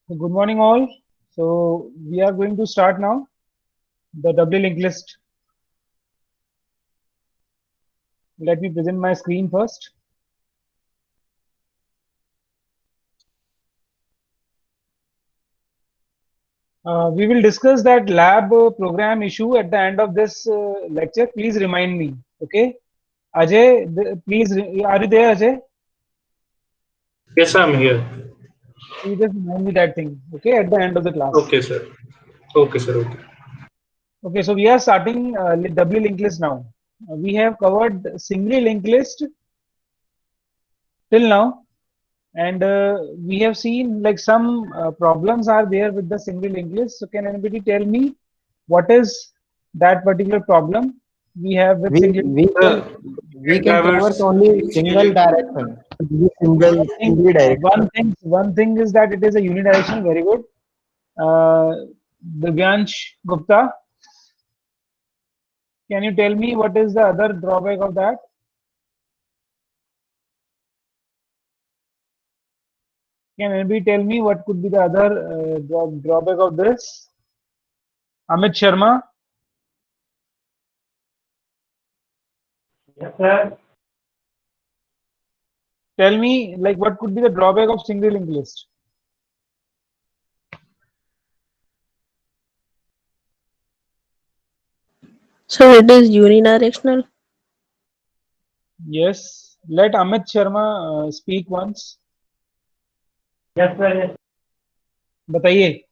Good morning, all. So we are going to start now the double linked list. Let me present my screen first. We will discuss that lab program issue at the end of this lecture. Please remind me. Okay, Ajay, please. Are you there, Ajay? Yes, I'm here. Please just remind me that thing. Okay, at the end of the class. Okay, sir. Okay, sir. Okay. Okay, so we are starting doubly linked list now. We have covered singly linked list till now, and we have seen like some problems are there with the single linked list. So can anybody tell me what is that particular problem we have with we single? we can The we end can traverse drivers only single initially. direction. This is single One thing, singly direction. one thing is that it is a unidirectional. Very good. Uh, Divyansh Gupta, can you tell me what is the other drawback of that? Can anybody tell me what could be the other drawback of this? Amit Sharma, Yes, sir. tell me like what could be the drawback of single linked list? So it is unidirectional. Yes, let Amit Sharma speak once. Yes, sir. Yes, बताइए.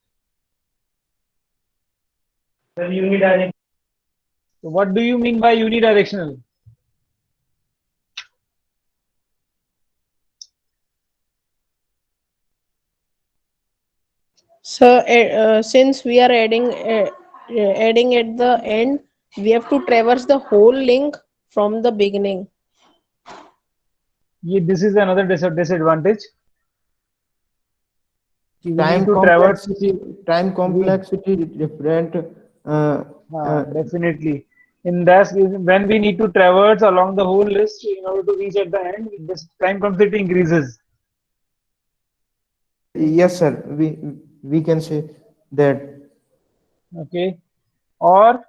sir. Unidirectional. So what do you mean by unidirectional? So since we are adding at the end, we have to traverse the whole link from the beginning. This is another disadvantage. We need Time to traverse. complexity, time We complexity different. Uh, uh, definitely. In that, when we need to traverse along the whole list in order to reach at the end, this time complexity increases. yes, sir. We can say that. Okay. Or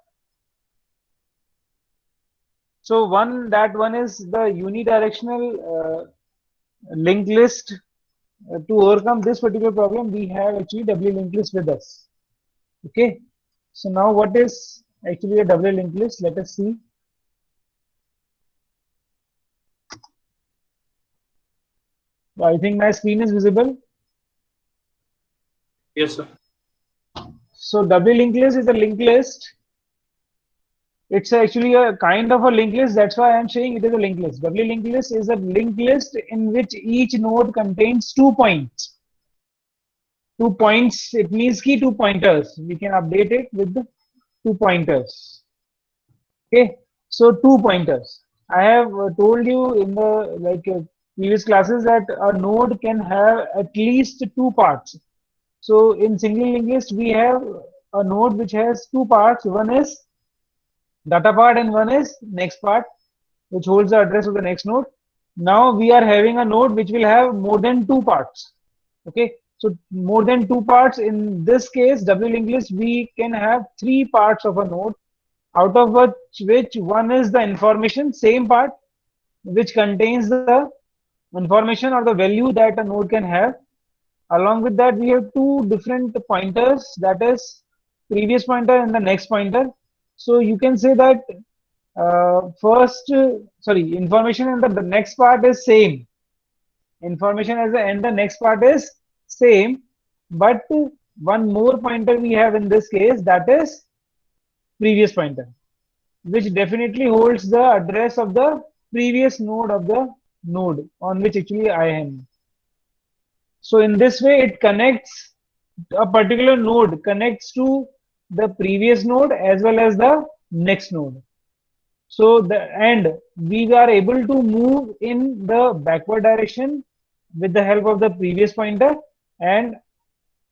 so one is the unidirectional linked list. To overcome this particular problem, we have actually double linked list with us. Okay. So now what is actually a double linked list? Let us see. I think my screen is visible. Yes, sir. So double linked list is a linked list. It's actually a kind of a linked list. That's why I'm saying it is a linked list. Double linked list is a linked list in which each node contains 2 points. 2 points. It means key 2 pointers. We can update it with the 2 pointers. Okay. So 2 pointers. I have told you in the previous classes that a node can have at least 2 parts. So in single linked list, we have a node which has 2 parts. One is data part and one is next part, which holds the address of the next node. Now we are having a node which will have more than 2 parts. Okay, so more than 2 parts. In this case, double linked list, we can have 3 parts of a node, out of which one is the information, same part, which contains the information or the value that a node can have. Along with that, we have two different pointers, that is previous pointer and the next pointer. So you can say that information and the next part is same. Information as the and the next part is same, but one more pointer we have in this case, that is previous pointer, which definitely holds the address of the previous node of the node on which actually I am. So in this way, it connects a particular node connects to the previous node as well as the next node. So we are able to move in the backward direction with the help of the previous pointer and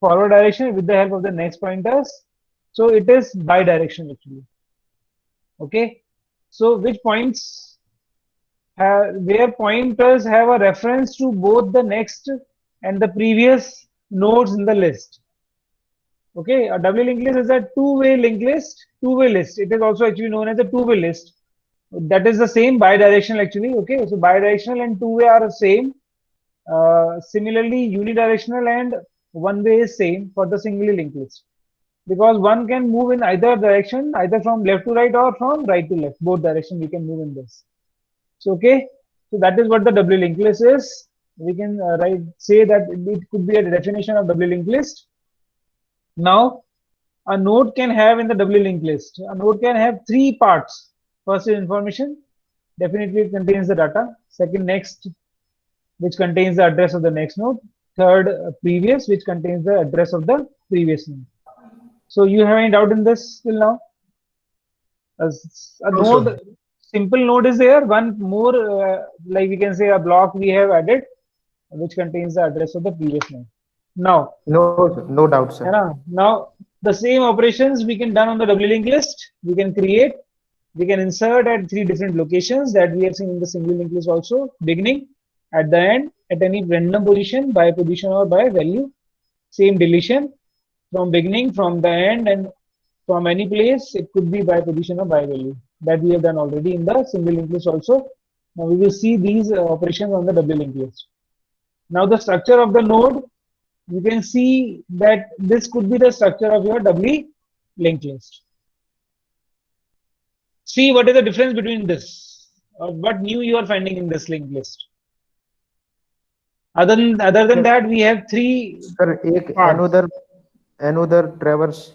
forward direction with the help of the next pointers. So it is bi-directional actually. Okay. So which points where pointers have a reference to both the next and the previous nodes in the list. Okay, a doubly linked list is a two-way linked list, two-way list. It is also actually known as a two-way list. That is the same bidirectional actually. Okay, so bidirectional and two-way are the same. Similarly, unidirectional and one-way is same for the singly linked list, because one can move in either direction, either from left to right or from right to left. Both directions we can move in this. So okay, so that is what the doubly linked list is. We can say that it could be a definition of doubly linked list. Now, a node can have in the doubly linked list, a node can have three parts. First is information, definitely it contains the data. Second, next, which contains the address of the next node. Third, previous, which contains the address of the previous node. So you have any doubt in this till now? A node, simple node is there. One more, like we can say a block we have added, which contains the address of the previous node. Now, no doubt, sir. Now the same operations we can done on the doubly linked list. We can create, we can insert at three different locations that we have seen in the single linked list also. Beginning, at the end, at any random position, by position or by value. Same deletion from beginning, from the end, and from any place. It could be by position or by value. That we have done already in the single linked list also. Now we will see these operations on the doubly linked list. Now the structure of the node, you can see that this could be the structure of your doubly linked list. See what is the difference between this, or what new you are finding in this linked list. Other than that, we have three. Sir, another traverse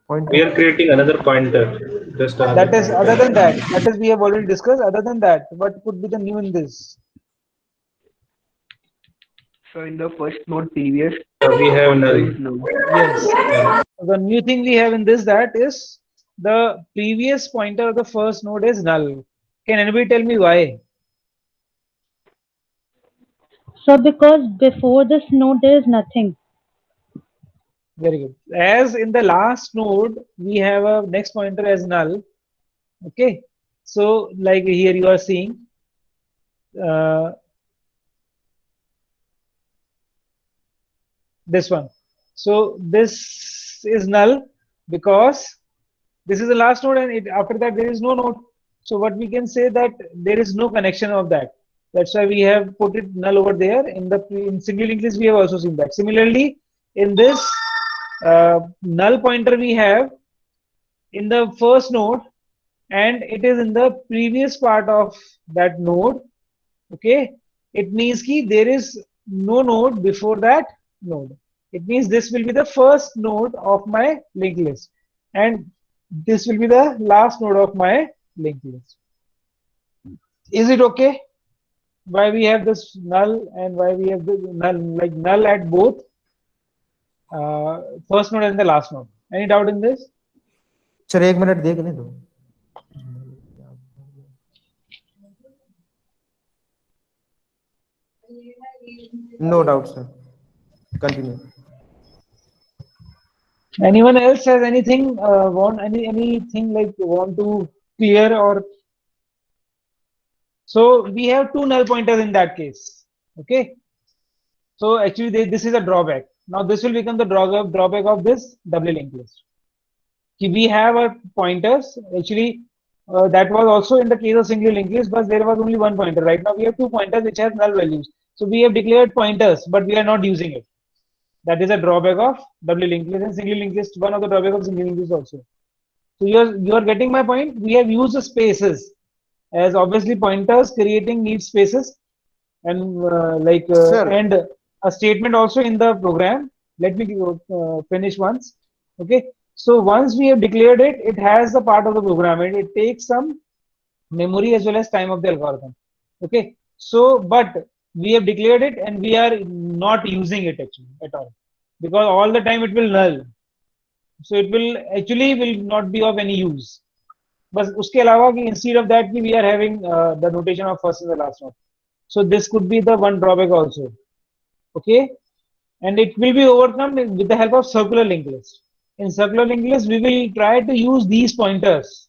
pointer. We are creating another pointer. Just that is other than that. That is we have already discussed. Other than that, what could be the new in this? So in the first node previous, we have null. Yes. The new thing we have in this, that is the previous pointer of the first node is null. Can anybody tell me why? So because before this node there is nothing. Very good. As in the last node, we have a next pointer as null. Okay. So like here you are seeing this one. So this is null because this is the last node, and after that there is no node. So what we can say that there is no connection of that. That's why we have put it null over there. In single linked list we have also seen that. Similarly, in this null pointer we have in the first node, and it is in the previous part of that node. Okay, it means ki there is no node before that node. It means this will be the first node of my linked list, and this will be the last node of my linked list. Is it okay? Why we have this null and why we have the null, like null at both first node and the last node? Any doubt in this? Sir, 1 minute देखने दो. No doubt, sir. Continue. Anyone else has anything anything like want to clear or? So we have two null pointers in that case. Okay. So actually this is a drawback. Now this will become the drawback of this doubly linked list. We have a pointers actually that was also in the case of single linked list, but there was only one pointer. Right now we have two pointers which have null values. So we have declared pointers, but we are not using it. That is a drawback of doubly linked list and single linked list. One of the drawback of single linked list also. So you are getting my point. We have used the spaces, as obviously pointers creating need spaces, and and a statement also in the program. Let me finish once. Okay. So once we have declared it, it has the part of the program, and it takes some memory as well as time of the algorithm. Okay. So, but we have declared it and we are not using it actually at all, because all the time it will null. So it will actually not be of any use. But uske alawa ki instead of that we are having the notation of first and the last node. So this could be the one drawback also. Okay. And it will be overcome with the help of circular linked list. In circular linked list, we will try to use these pointers.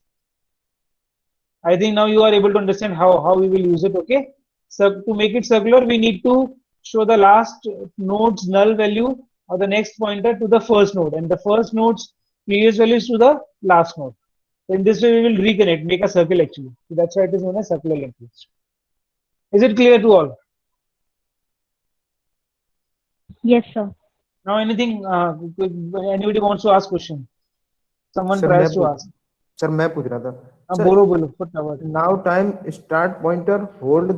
I think now you are able to understand how we will use it. Okay. So to make it circular, we need to show the last node's null value of the next pointer to the first node, and the first node's previous values to the last node. In this way, we will reconnect, make a circle actually. So that's why it is known as circular linked list. Is it clear to all? Yes, sir. Now, anything? Anybody wants to ask question? Someone sir tries to ask. Sir मैं पूछ रहा था हाँ, बोलो बोलो. Put the word. now time start pointer hold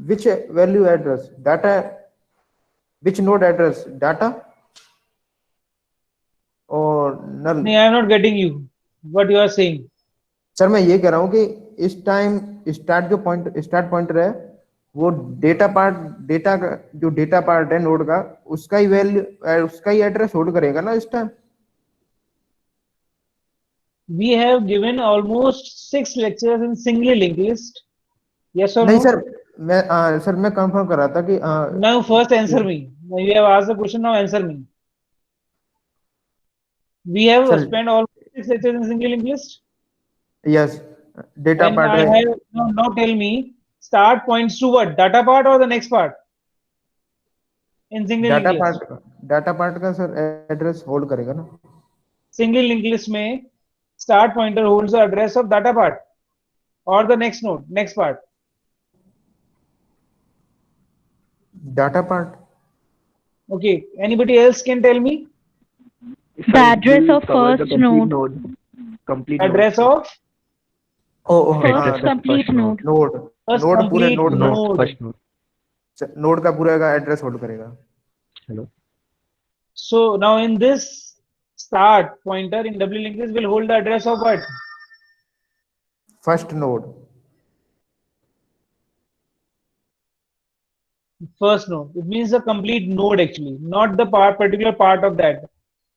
which value address data which node address data or null. No, I am not getting you. What you are saying? Sir मैं ये कह रहा हूँ कि इस टाइम स्टार्ट पॉइंटर है वो data का जो डेटा पार्ट है नोड का उसका ही वैल्यू उसका ही एड्रेस होल्ड करेगा ना इस time. We have given almost 6 lectures in single linked list. Yes or नहीं no? सर मैं कंफर्म कर रहा था कि Now first answer me. Now you have asked the question. Now answer me. We have Sir. spent almost 6 lectures in single linked list. Yes data And I part have now tell me start points to what? Data part or the next part? In single linked list. Data part का sir address hold करेगा ना. Single linked list में start pointer holds the address of data part or the next node, next part. Data part. Okay. Anybody else can tell me The address will of cover the first complete node. Complete address node. of First Address of complete first node. Node first node पूरे complete node node. First node. Node का पूरा का address hold करेगा. Hello. So now in this start pointer in W linked list will hold the address of what? First node. First node. It means the complete node actually, not the part, particular part of that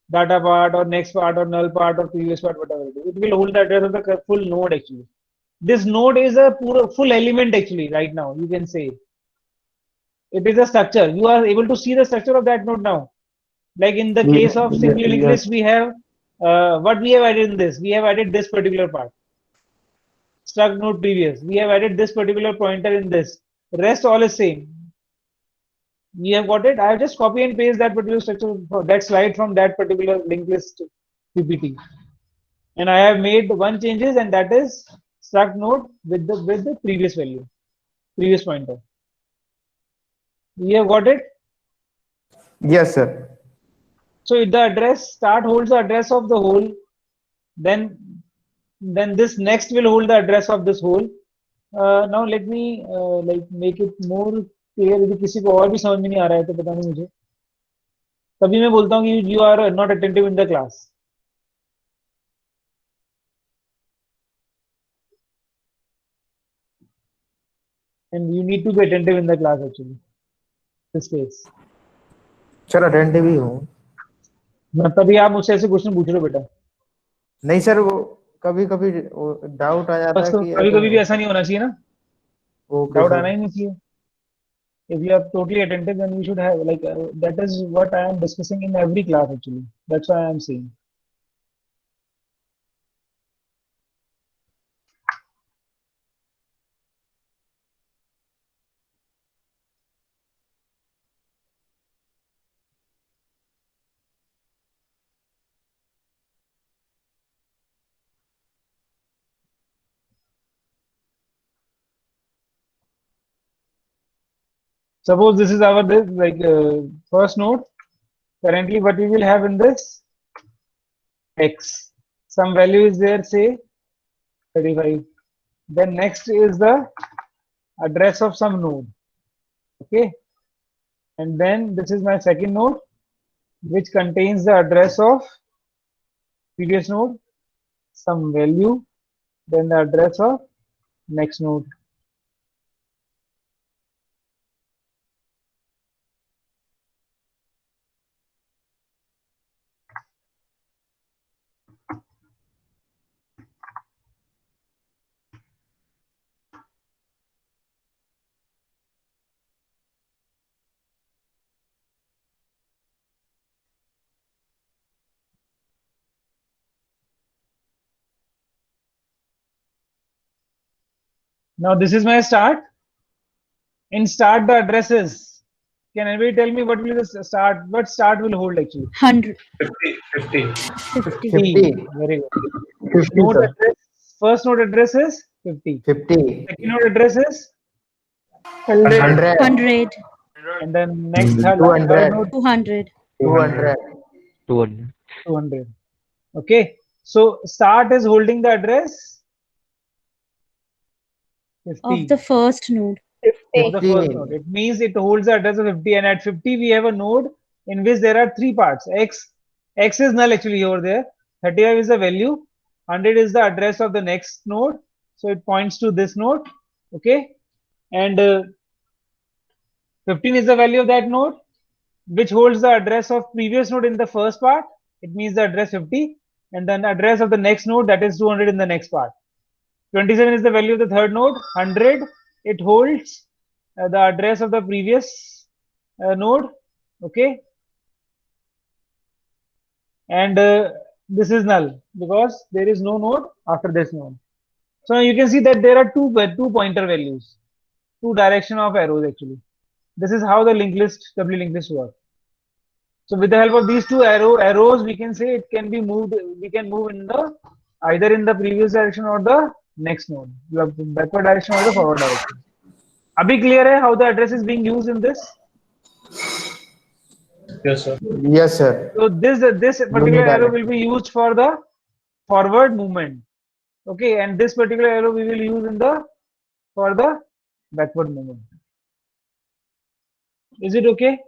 data part or next part or null part or previous part, whatever it is. It will hold the address of the full node actually. This node is a full element actually right now. You can say it is a structure. You are able to see the structure of that node now. Like in the case of single linked list, we have what we have added in this. We have added this particular part. Struct node previous. We have added this particular pointer in this. Rest all is same. We have got it. I have just copy and paste that particular structure for that slide from that particular linked list PPT. And I have made one changes, and that is struct node with the previous value, previous pointer. We have got it. Yes sir. So if the address start holds the address of the whole, then this next will hold the address of this whole. Now let me like make it more clear. यदि किसी को और भी समझ में नहीं आ रहा है तो पता नहीं मुझे. तभी मैं बोलता हूँ कि you are not attentive in the class. And you need to be attentive in the class actually. This case. Sir attentive ही हूँ. तभी आप मुझसे ऐसे क्वेश्चन पूछ रहे हो बेटा. नहीं सर वो कभी कभी डाउट आ जाता बस है तो कि कभी कभी भी ऐसा नहीं होना चाहिए ना. ओके डाउट आना सर. ही नहीं चाहिए. If you are totally attentive, then you should have like that is what I am discussing in every class actually. That's why I am saying. Suppose this is our this like first node. Currently, what we will have in this x. Some value is there, say 35. Then next is the address of some node. Okay. And then this is my second node, which contains the address of previous node, some value, then the address of next node. Now this is my start. In start the addresses Can anybody tell me what will the start? What start will hold actually? 100. 50. 50. 50. Very good. 50, Node sir. address. First node address is 50. 50. Second node address is 100. 100. and then next third 200. node 200. 200. 200. 200. Okay. So start is holding the address 50 Of the first node. of the first node. It means it holds the address of 50, and at 50 we have a node in which there are three parts. X is null actually over there. 35 is the value. 100 is the address of the next node. So it points to this node. Okay. And 15 is the value of that node, which holds the address of previous node in the first part. It means the address 50, and then the address of the next node, that is 200 in the next part. 27 is the value of the third node. 100, it holds the address of the previous node. Okay. And this is null because there is no node after this node. So you can see that there are two pointer values, two direction of arrows actually. This is how the linked list, W linked list works. So with the help of these two arrows, we can say it can be moved. We can move in the either in the previous direction or the next node, the backward direction or the forward direction. Abhi clear hai how the address is being used in this? Yes, sir. Yes, sir. So this particular arrow Unidirectional. will be used for the forward movement. Okay, and this particular arrow we will use in the for the backward movement. Is it okay?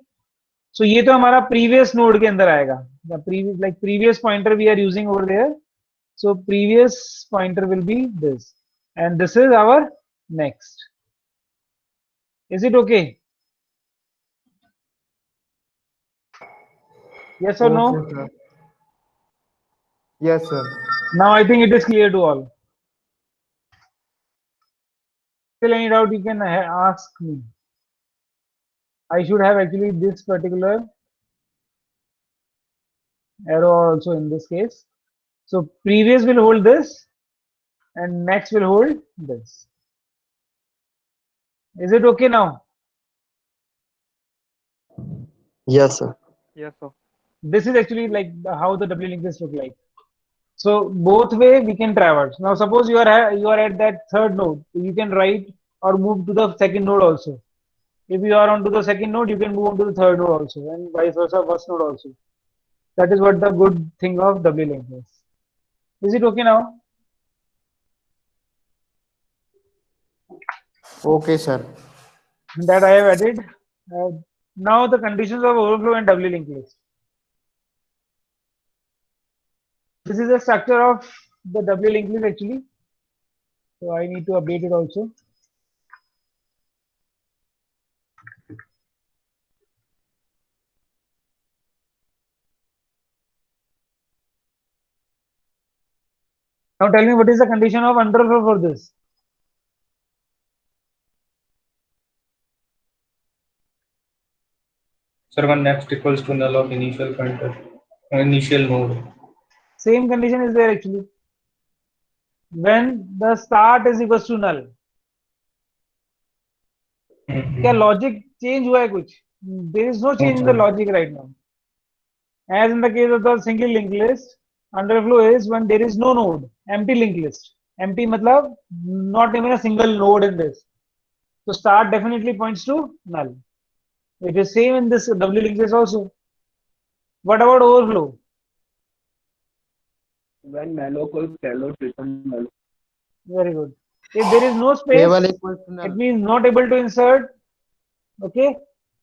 So ये तो हमारा previous node के अंदर आएगा. The previous pointer we are using over there. So previous pointer will be this, and this is our next. Is it okay? Yes or no? Okay, sir. Yes, sir. Now I think it is clear to all. Still any doubt you can ask me. I should have actually this particular arrow also in this case. So previous will hold this and next will hold this. Is it okay now? Yes, sir. Yes, sir. This is actually like how the W linked list look like. So both way we can traverse. Now suppose you are at that third node, you can write or move to the second node also. If you are onto the second node, you can move on to the third node also, and vice versa, first node also. That is what the good thing of W linked is. Is it okay now? Okay, sir. That I have added. Now the conditions of overflow and W linked list. This is the structure of the W linked list actually. So I need to update it also. Now tell me what is the condition of underflow for this? Sir, one next equals to null of initial pointer, initial node. Same condition is there actually. When the start is equals to null. क्या logic change हुआ है कुछ? There is no change in the logic right now. As in the case of the single linked list, underflow is when there is no node, empty linked list. Empty matlab not even a single node in this. So start definitely points to null. It is same in this W linked list also. What about overflow? When malloc or calloc return null. Very good. If there is no space, Table equals to null. it means not able to insert. Okay.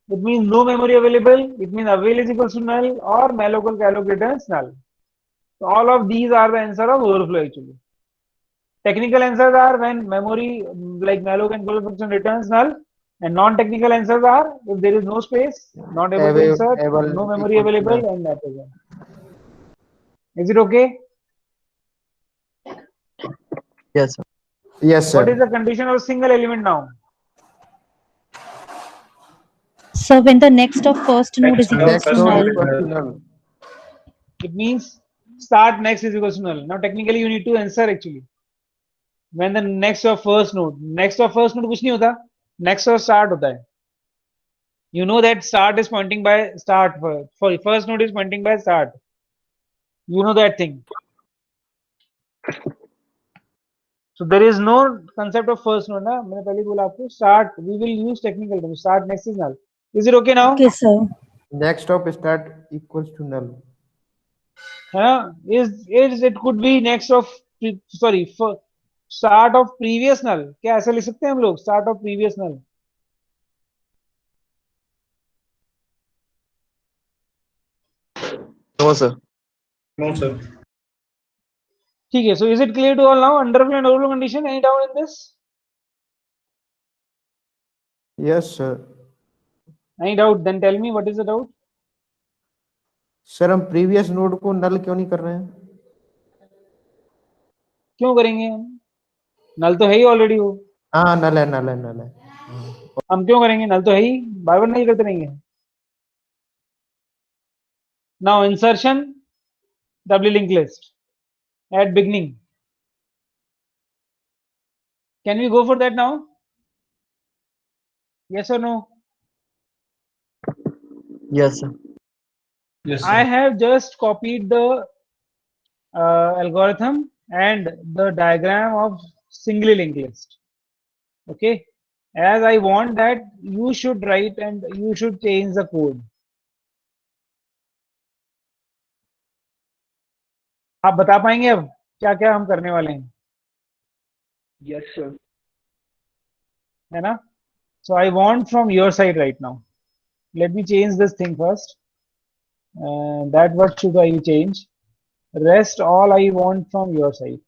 It means no memory available. It means avail is equals to null, or malloc or calloc returns null. So all of these are the answer of overflow actually. Technical answers are when memory like malloc and calloc function returns null, and non-technical answers are if there is no space, not able to insert, no memory available, and that is all. Is it okay? Yes, sir. Yes, What is sir. the condition of single element now? So when the next of first node is equals Next to node null. equals to null. It means start next is equals to null. Now technically you need to answer actually. When the next of first node कुछ नहीं होता, next of start होता है. You know that start is pointing by start. Sorry, first node is pointing by start. You know that thing. So there is no concept of first node ना मैंने पहले बोला आपको start we will use technical term start next is null. Is it okay now? Okay, sir. Next of start equals to null. Is it could be next of sorry start of previous null. क्या ऐसा लिख सकते हैं हम लोग start of previous null? No, sir. No, sir. ठीक है. So is it clear to all now? Underflow and overflow condition. Any doubt in this? Yes, sir. Any doubt? Then tell me what is the doubt? Sir हम previous node को नल क्यों नहीं कर रहे हैं? क्यों करेंगे हम? नल तो है ही ऑलरेडी वो. हाँ नल है नल है नल है. हम क्यों करेंगे? नल तो है ही. बार बार नहीं करते रहेंगे. Now insertion doubly linked list at beginning. Can we go for that now? Yes or no? Yes, sir. Yes, sir. I have just copied the algorithm and the diagram of singly linked list. Okay, as I want that you should write and you should change the code. आप बता पाएंगे अब क्या क्या हम करने वाले हैं? Yes, sir. है ना? So I want from your side right now. Let me change this thing first. That what should I change? Rest all I want from your side.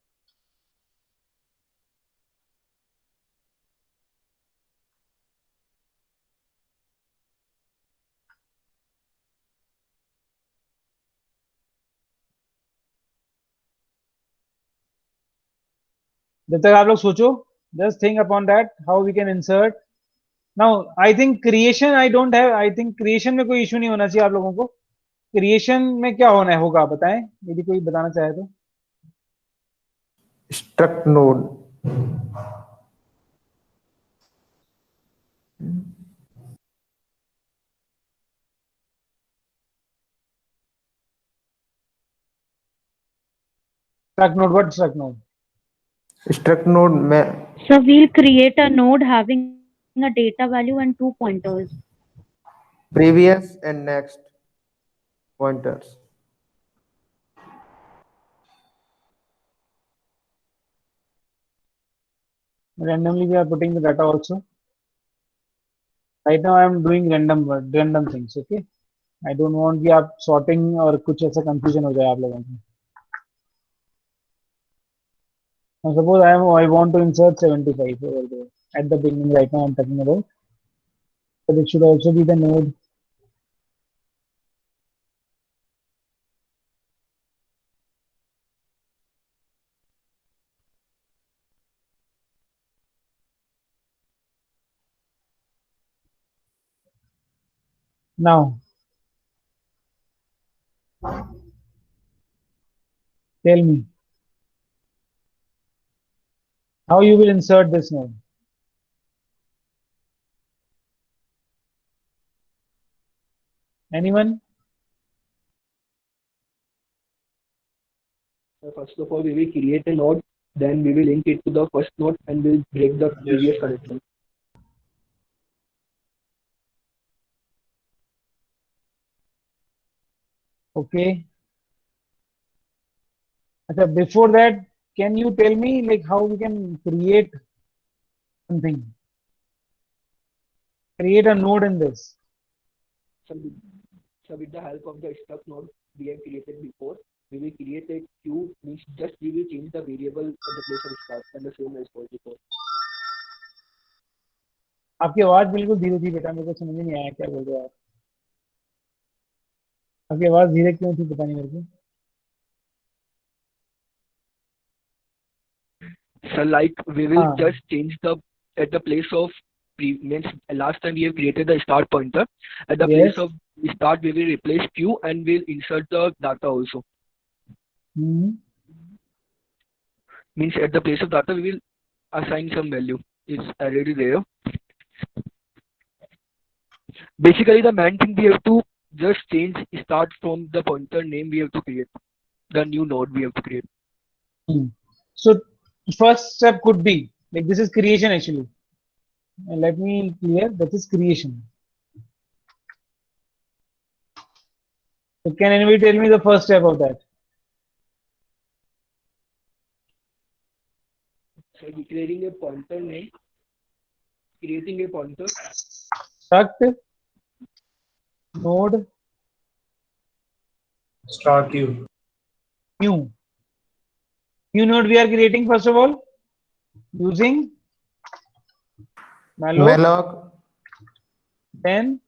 जब तक आप लोग सोचो, just think upon that how we can insert. Now I think creation I don't have. I think creation में कोई issue नहीं होना चाहिए आप लोगों को. Creation में क्या होना है होगा बताएं यदि कोई बताना चाहे तो. Struct node. Struct node, what struct node? Struct node में So we'll create a node having a data value and 2 pointers. previous and next pointers. Randomly we are putting the data also. Right now I am doing random things. Okay, I don't want कि आप sorting और कुछ ऐसा confusion हो जाए आप लोगों को. Now suppose I want to insert 75 over there at the beginning. Right now I'm talking about, but it should also be the node. Now tell me how you will insert this node. Anyone? So first of all, we will create a node, then we will link it to the first node and we'll break the previous connection. Okay. Okay, before that, can you tell me like how we can create something? Create a node in this. So with the help of the struct node we have created before, we will create a queue, means just we will change the variable at the place of start and the same as before. आपकी आवाज बिल्कुल धीरे थी बेटा, मेरे को समझ नहीं आया क्या बोल रहे हो आप. आपकी आवाज धीरे क्यों थी पता नहीं मेरे को. So like we will हाँ. just change the at the place of means last time we have created the start pointer. At the Yes. place of start we will replace q and we'll insert the data also. Means at the place of data we will assign some value. It's already there. Basically, the main thing we have to just change start from the pointer name we have to create. The new node we have to create. So first step could be like this is creation actually. And let me clear that is creation. So can anybody tell me the first step of that? So declaring a pointer name, creating a pointer. Struct node Start queue. new. New node we are creating first of all using malloc. malloc. Then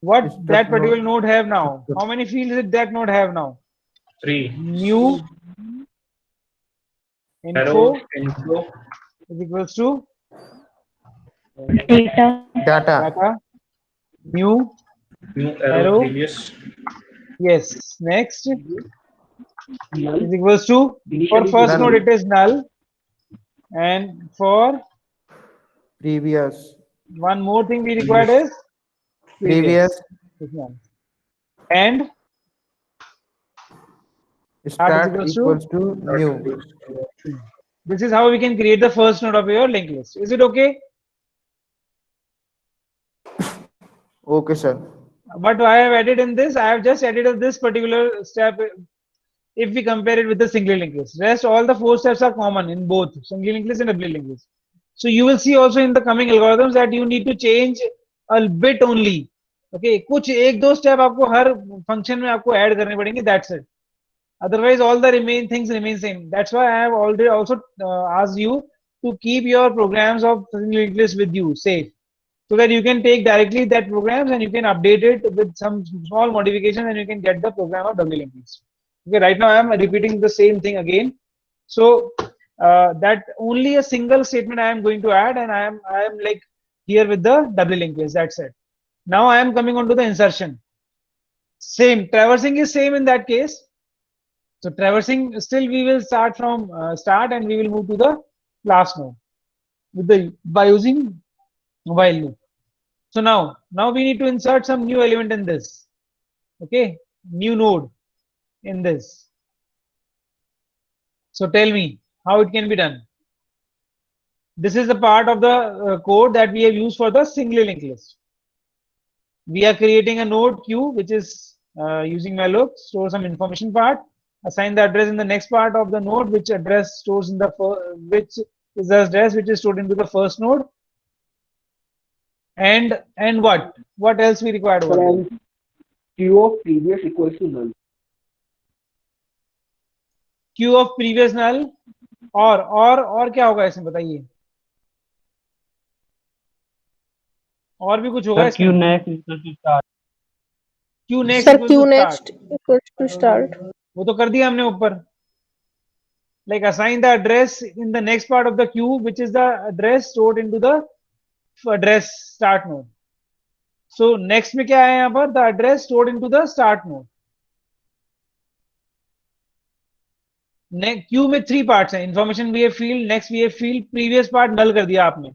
what Struct that particular node. node have now? How many fields did that node have now? 3. New Arrow info info. is equals to Data. Data. data. New New arrow Arrow. previous. yes. Next Null. is equals to for Initially first null. node it is null, and for Previous. one more thing we required is Previous. is null. And Start equals to? equals to new. this is how we can create the first node of your linked list. Is it okay? Okay, sir. What I have added in this, I have just added this particular step if we compare it with the single linked list. Rest all the 4 steps are common in both single linked list and double linked list. So you will see also in the coming algorithms that you need to change a bit only. Okay, कुछ एक दो step आपको हर function में आपको add करने पड़ेंगे. That's it. Otherwise, all the things remain same. That's why I have already also asked you to keep your programs of single linked list with you safe, so that you can take directly that programs and you can update it with some small modifications and you can get the program of double linked list. Okay, right now I am repeating the same thing again. So that only a single statement I am going to add, and I am like here with the double linked list. That's it. Now I am coming on to the insertion. Same traversing is same in that case. So traversing still we will start from start and we will move to the last node with the by using while loop. So now we need to insert some new element in this. Okay, new node in this. So tell me how it can be done. This is the part of the code that we have used for the single linked list. We are creating a node queue which is using malloc, store some information part, assign the address in the next part of the node, which address stores in the which is the address which is stored into the first node. And what else we required over there? And queue of previous equals to null. Queue of previous null और क्या होगा इसमें बताइए? और भी कुछ होगा इसमें? Q next equals to start. Q next Sir, equals Q to start. next equals to start. वो तो कर दिया हमने ऊपर. Like assign the address in the next part of the queue, which is the address stored into the address start node. So next में क्या है यहाँ पर? The address stored into the start node. Next queue में 3 parts हैं. Information VF field, next VF field, previous part null कर दिया आपने.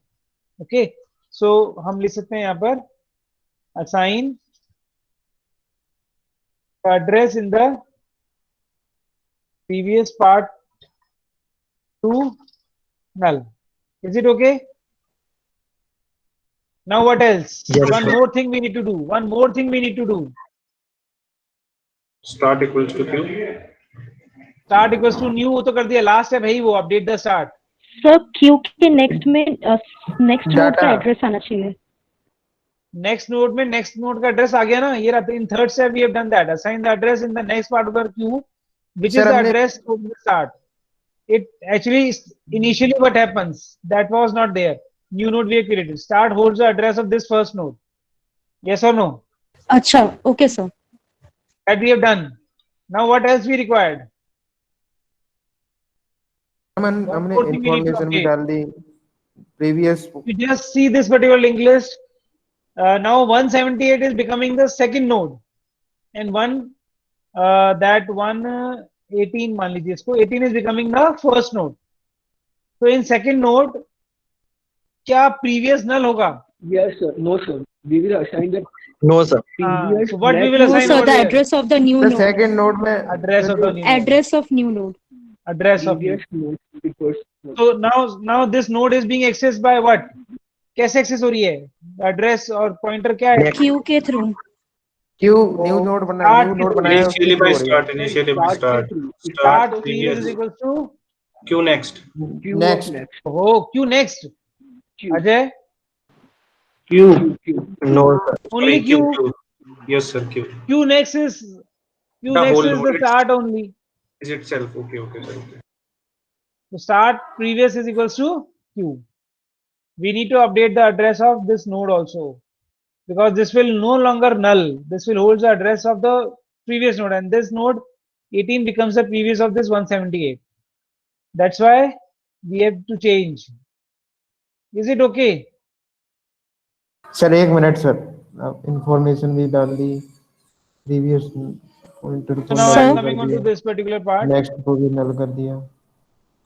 Okay. So हम लिख सकते हैं यहाँ पर assign the address in the previous part to null. Is it okay? Now what else? Yes, One sir. more thing we need to do. Start equals to queue. Start equals to new वो तो कर दिया. Last step है ही वो update the start. Sir Q के next में next node का Data. Address आना चाहिए. Next node में next node का address आ गया ना. ये रहा. In third step we have done that. Assign the address in the next part of the queue, which Sir, is the हमने- address of the start. It actually initially what happens that was not there. New node we have created. Start holds the address of this first node. Yes or no? अच्छा okay sir. That we have done. Now what else we required? हमने What do we need to information भी update? डाल दी previous. You just see this particular linked list. Now 178 is becoming the second node, and that 118 मान लीजिए इसको 18 is becoming the first node. So in second node क्या previous null होगा? Yes, sir. No, sir. we will assign the No, sir. previous So what we will next No, assign sir, over the there? address of the new The node. second node में Address of the new node. Address of new node. Address of new. previous node before node. So now this node is being accessed by what? कैसे access हो रही है? Address और pointer क्या है? Q के through. Q new node बना Start new node के बनाया Initially उसके by through हो रही है. start. Initially by Start start. के through. Start Start previous is previous. equals to Q next. Q Next. of next. oh Q next. Q. Ajay, Q. Q. No, sir. only Sorry, Q. Q. Yes, sir. Q. Q next is The whole the node start only. is itself. Okay, okay, sir. Okay. So start previous is equals to Q. We need to update the address of this node also, because this will no longer null. This will hold the address of the previous node, and this node 18 becomes the previous of this 178. That's why we have to change. Is it okay? Sir एक minute sir information भी डाल the previous pointer So को now Sir? I'm null coming कर on to दिया this particular part. Next को भी null कर दिया.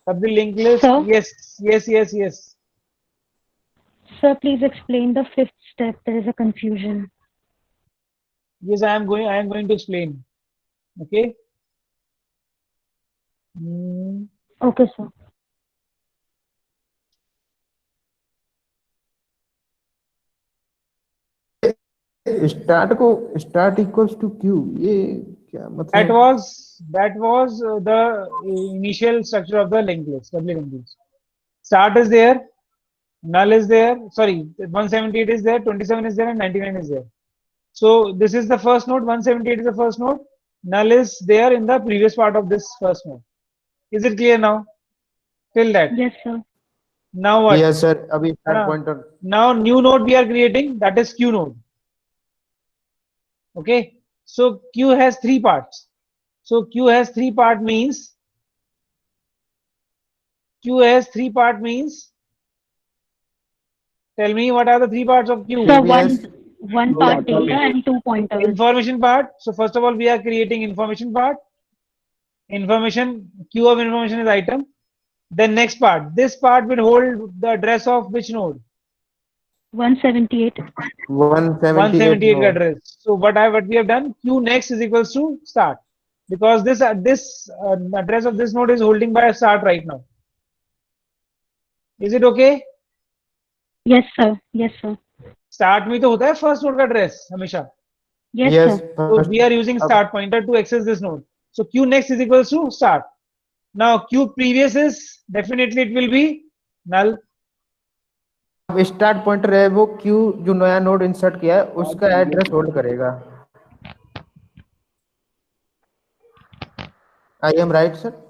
Of the linked list. Sir? Yes. Sir, please explain the fifth step. There is a confusion. Yes, I am going to explain. Okay. Hmm. Okay, sir. Start को start equals to Q ये क्या That मतलब was the initial structure of the linked list, doubly linked list. Start is there, null is there. Sorry, 178 is there, 27 is there, and 99 is there. So this is the first node. 178 is the first node. Null is there in the previous part of this first node. Is it clear now? Till that. Yes, sir. Now what? Yes sir अभी start हाँ. Pointer Now new node we are creating, that is Q node. Okay. So Q has three parts. So Q has three part means tell me what are the three parts of Q? So Previous- one part data and 2 pointers. Information part. So first of all, we are creating information part. Information, Q of information is item. Then next part. This part will hold the address of which node? 178. 178 node. address. So what we have done, Q next is equals to start, because this address of this node is holding by a start right now. Is it okay? Yes, sir. Yes, sir. Start में तो होता है first node का address हमेशा. Yes, Yes, sir. So we are using start pointer to access this node. So Q next is equals to start. Now Q previous is definitely it will be null. अब start pointer है वो Q जो नया node insert किया है उसका address hold करेगा. I am right sir.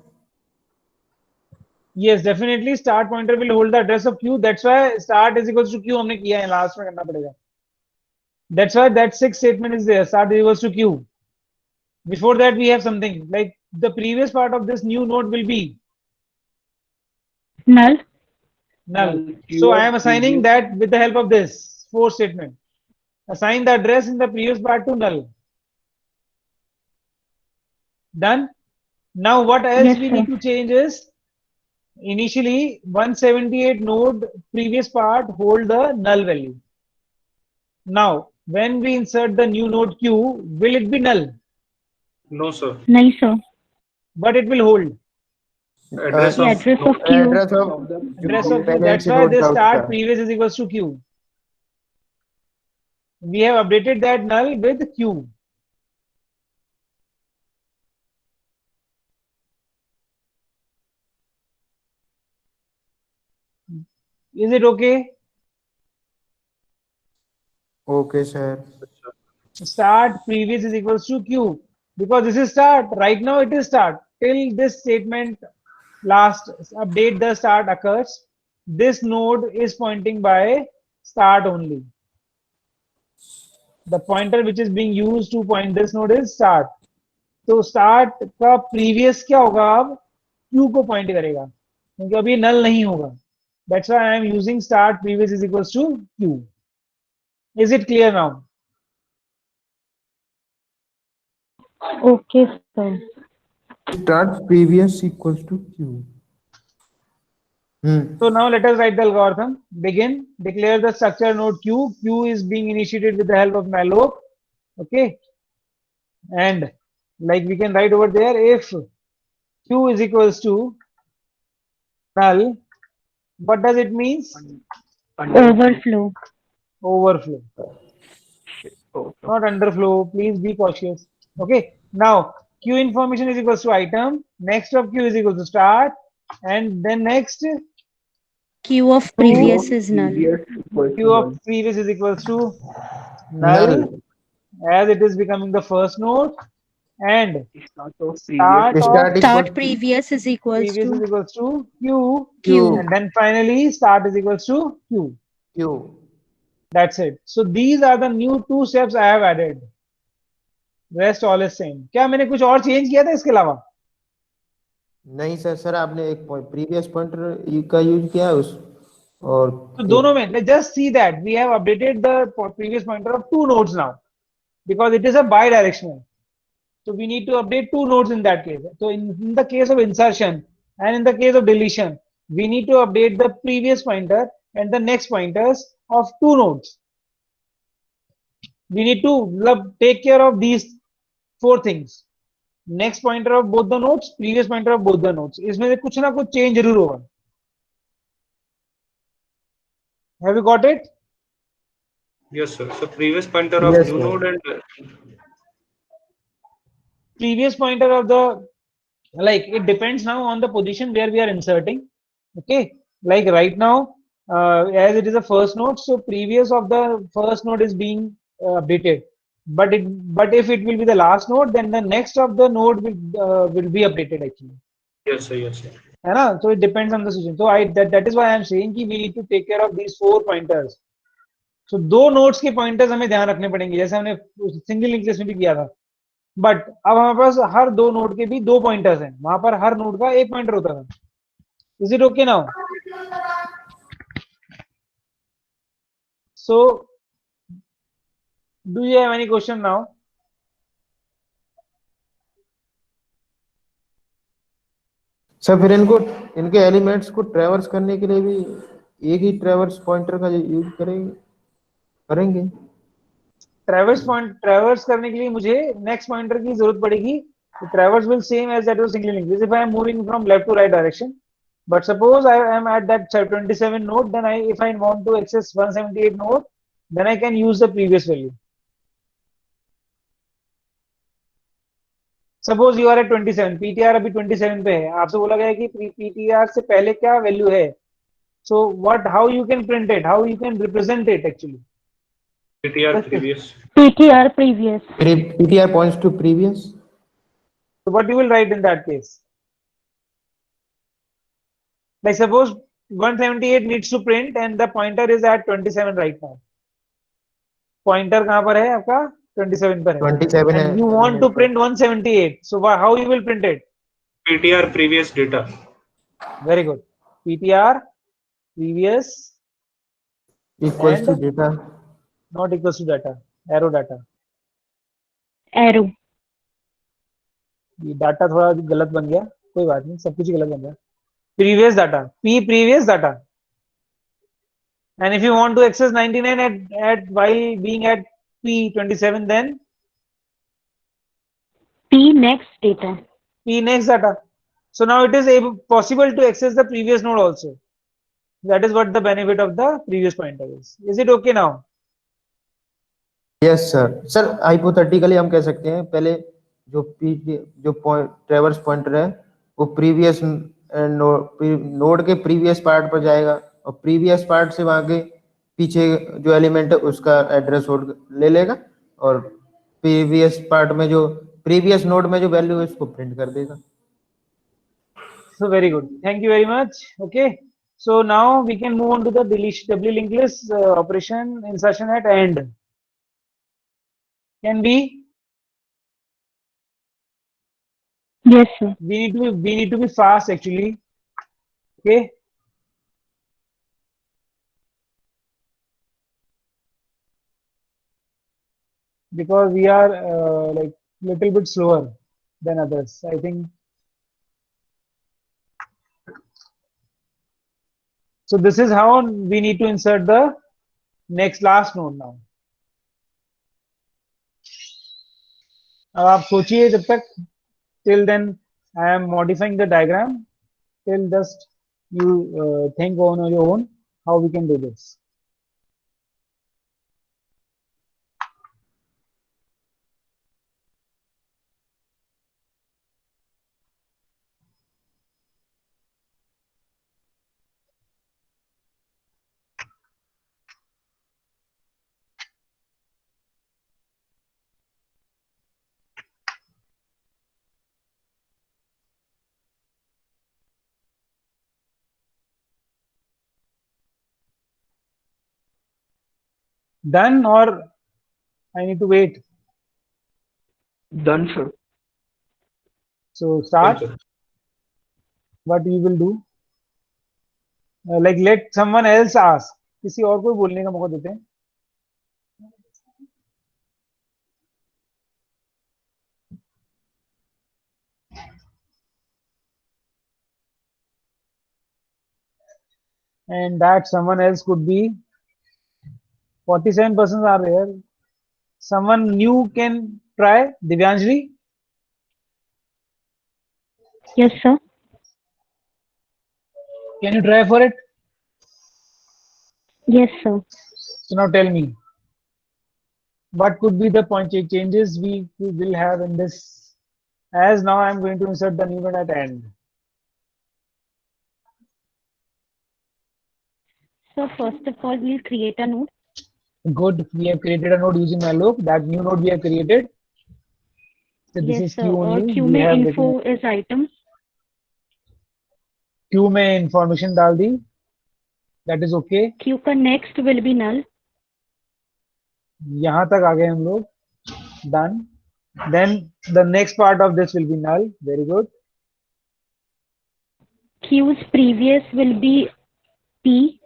Yes, definitely start pointer will hold the address of Q. That's why start is equals to Q हमने किया है, last में करना पड़ेगा. That's why that sixth statement is there. Start is equals to Q. Before that we have something like the previous part of this new node will be Null. null. Q So of I am assigning previous- that with the help of this fourth statement. Assign the address in the previous part to null. Done. Now what else Yes, we sir. need to change is initially 178 node previous part hold the null value. Now when we insert the new node Q, will it be null? No, sir. No, sir. But it will hold. Address The of address of Q. Address of of the Address of Q. पहले That's से why node this था start उसका. previous is equals to Q. We have updated that null with Q. Is it okay? Okay sir. Start previous is equals to Q, because this is start. Right now it is start. Till this statement last update the start occurs, this node is pointing by start only. The pointer which is being used to point this node is start. तो start का previous क्या होगा, अब Q को point करेगा, क्योंकि अभी null नहीं होगा. That's why I am using start previous is equals to Q. Is it clear now? Okay, sir. Start previous equals to q. So now let us write the algorithm. Begin. Declare the structure node Q. Q is being initiated with the help of malloc. Okay. And like we can write over there, if Q is equals to null, what does it means? Overflow. Overflow, Oh, not underflow. Please be cautious. Okay. Now Q information is equals to item. Next of Q is equals to start, and then next Q of previous is null. previous equals to Q of null. previous is equals to null. null, as it is becoming the first node, and Start of start previous of Start Start equals previous is equals previous is to equals to Q, Q. and then finally start is equals to Q. Q. That's it. So these are the new two steps I have added. Rest all is same. क्या मैंने कुछ और change किया था इसके अलावा? नहीं sir, sir आपने एक प्रीवियस पॉइंटर का यूज किया है उस और तो दोनों में let's just see that we have updated the previous pointer of two nodes now because it is a bi-directional. So we need to update two nodes in that case. So in the case of insertion and in the case of deletion, we need to update the previous pointer and the next pointers of two nodes. We need to take care of these four things. Next pointer of both the nodes, previous pointer of both the nodes. इसमें से कुछ ना कुछ change जरूर होगा. Have you got it? Yes, sir. So previous pointer of Yes, new sir. node and Previous pointer of the, like, it depends now on the position where we are inserting. Okay, like right now, as it is a first node, so previous of the first node is being updated, but if it will be the last node, then the next of the node will be updated actually. yes, sir. Yes, sir. है ना? So it depends on the situation. So that is why I am saying कि we need to take care of these four pointers. So दो nodes के pointers हमें ध्यान रखने पड़ेंगे, जैसे हमने सिंगल लिंक लिस्ट में भी किया था. बट अब हमारे पास हर दो नोड के भी दो पॉइंटर्स हैं, वहां पर हर नोड का एक पॉइंटर होता था. Is it okay now? So do you have any question now? Sir फिर इनको इनके एलिमेंट्स को ट्रैवर्स करने के लिए भी एक ही ट्रैवर्स पॉइंटर का यूज करेंगे. ट्रैवर्स करने के लिए मुझे नेक्स्ट पॉइंटर की जरूरत पड़ेगी. Traverse will same as that was single link list. If I am moving from left to right direction, but suppose I am at that 27 node, then if I want to access 178 node, then I can use the previous value. Suppose you are at 27, PTR अभी 27 पे है, आपसे बोला गया है कि PTR से पहले क्या वैल्यू है. So how you can print it, how you can represent it actually? PTR previous. PTR previous. PTR points to previous. So what you will write in that case? Like suppose 178 needs to print and the pointer is at 27 right now. Pointer कहाँ पर है आपका? 27 पर है. 27 है. And you want to print 178. So how you will print it? PTR previous data. Very good. PTR previous equals to and data. not equals to data. Arrow data. Arrow. ये data थोड़ा गलत बन गया, कोई बात नहीं, सब कुछ ही गलत बन गया. Previous data. P previous data. And if you want to access 99 at while being at P27, then P next data. P next data. So now it is possible to access the previous node also. That is what the benefit of the previous pointer is. Is it okay now? Yes sir. Sir hypothetically हम कह सकते हैं पहले जो traverse pointer है वो previous node के previous part पर जाएगा और प्रीवियस पार्ट से वहां के पीछे जो एलिमेंट है उसका एड्रेस ले लेगा और प्रीवियस पार्ट में जो प्रीवियस नोड में जो वैल्यू है उसको प्रिंट कर देगा. So very good. Thank you very much. Okay. So now we can move on to the deletion doubly linked list operation insertion at end. Can be. Yes, sir. We need to be fast actually. Okay. Because we are like little bit slower than others. I think So this is how we need to insert the last node now. अब आप सोचिए जब तक, till then I am modifying the diagram, till just you think on your own how we can do this. Done, or I need to wait? Done, sir. So start. What you will do? Like let someone else ask. किसी और को बोलने का मौका देते हैं. And that someone else could be 47% are there. Someone new can try. Divyanjali. Yes, sir. Can you try for it? Yes, sir. So now tell me, what could be the point changes we will have in this? As now I am going to insert the new node at end. So first of all, we'll create a node. Good. We have created a node using malloc. That new node we have created. So this Yes, is sir. queue Or only. queue We में have info written is item. queue में information डाल दी. That is okay. Queue का next will be null. यहाँ तक आ गए हम लोग. Done. Then the next part of this will be null. Very good. Queue's previous will be P.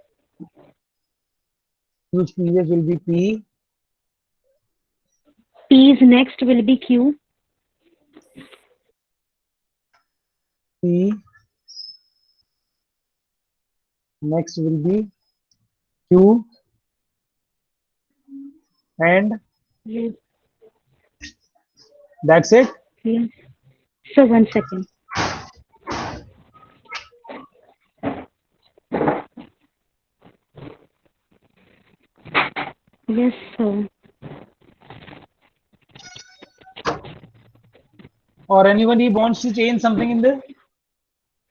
Queue's previous will be P. P's next will be Q. P. Next will be Q. And Yes. that's it. Yes. So 1 second. Yes, sir. Or anybody wants to change something in this?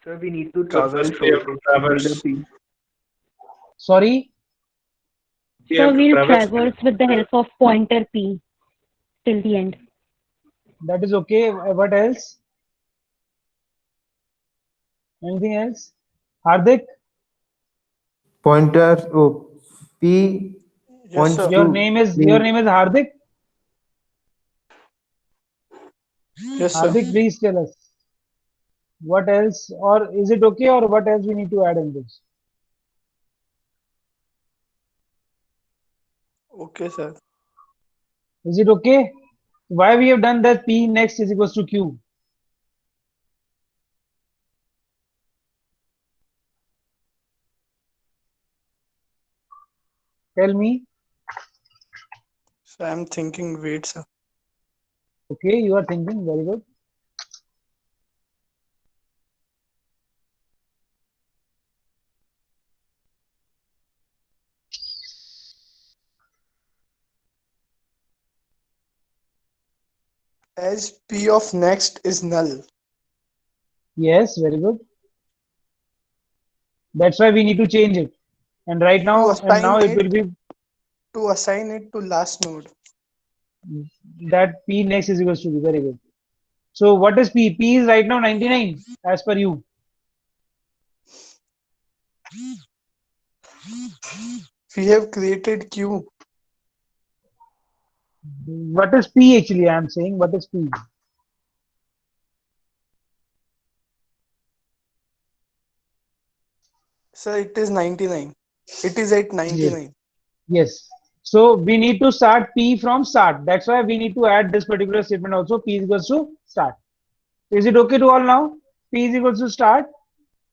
Sir, we need to So traverse first we have to also. traverse. Build a P. Sorry. We So have to we'll traverse. traverse with the help of pointer P till the end. That is okay. What else? Anything else? Hardik, Pointer, oh, P points sir. your to name is P. Hardik. Yes, sir. Hardik, please tell us. What else? Or is it okay? Or what else we need to add in this? Okay, sir. Is it okay? Why we have done that P next is equals to Q? Tell me. So I'm thinking, wait, sir. Okay, you are thinking. Very good. As P of next is null. Yes, very good. That's why we need to change it. And right now, it will be To assign it to last node. that P next is equals to B. Very good. So what is P? P is right now 99 as per you. We have created Q. What is P actually? I am saying what is P? Sir, it is 99. It is at 99. Yes. So we need to start P from start. That's why we need to add this particular statement also. P is equals to start. Is it okay to all now? P is equals to start.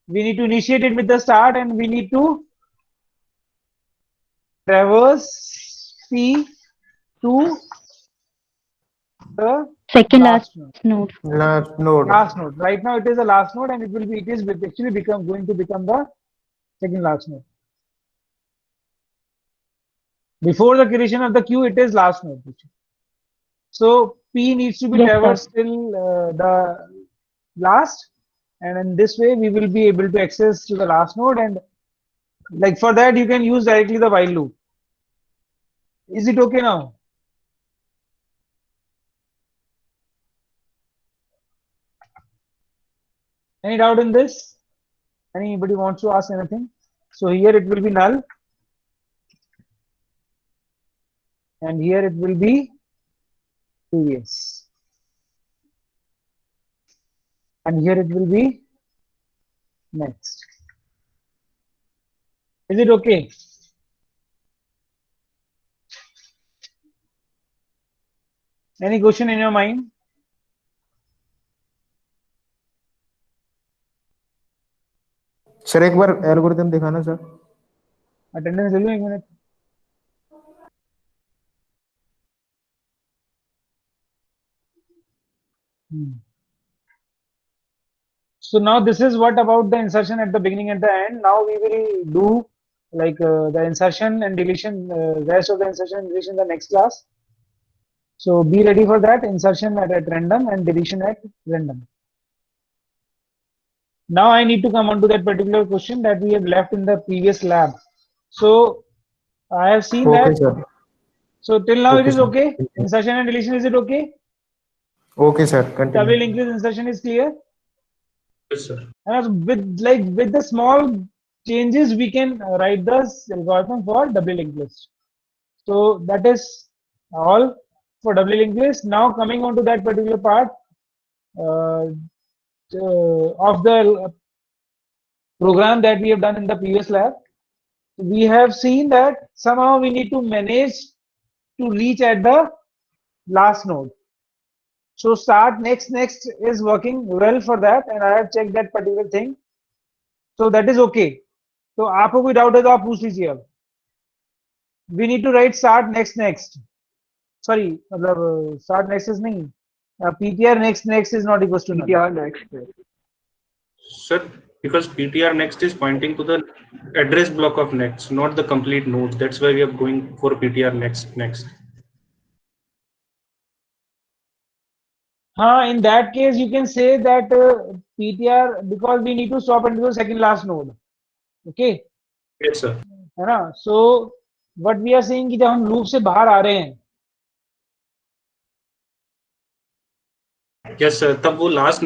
We need to initiate it with the start and we need to traverse P to the Second last last node. node. last node. Last node. Right now it is the last node, and it is actually going to become the second last node. Before the creation of the queue, it is last node. So P needs to be Yes, sir. traversed till the last, and in this way we will be able to access to the last node, and like for that you can use directly the while loop. Is it okay now? Any doubt in this? Anybody wants to ask anything? So here it will be null, and here it will be previous, and here it will be next. Is it okay? Any question in your mind? Sir एक बार algorithm दिखाना sir. Attendance ले लो एक minute. So now this is what about the insertion at the beginning and the end. Now we will do like the insertion and deletion, rest of the insertion and deletion in the next class. So be ready for that. Insertion at random and deletion at random. Now I need to come on to that particular question that we have left in the previous lab. So I have seen Okay, that. sir. So till now it Okay, is sir. okay. Insertion and deletion, is it okay? Okay, sir. Double Continue. linked list insertion is clear. Yes, sir. And with the small changes we can write the algorithm for doubly linked list. So that is all for doubly linked list. Now coming on to that particular part of the program that we have done in the previous lab, we have seen that somehow we need to manage to reach at the last node. So start next is working well for that, and I have checked that particular thing. So that is okay. तो आपको कोई doubt है तो आप पूछ लीजिए अब. We need to write start next. Sorry, मतलब start next is नहीं. PTR next is not equals to null. PTR next. Sir, because PTR next is pointing to the address block of next, not the complete node. That's why we are going for PTR next. In that case, you can say that PTR, because we need to stop until the second last node. Okay. Yes, sir. है ना? So what we are saying कि जब हम loop से बाहर आ रहे हैं. Yes, sir. तब वो last node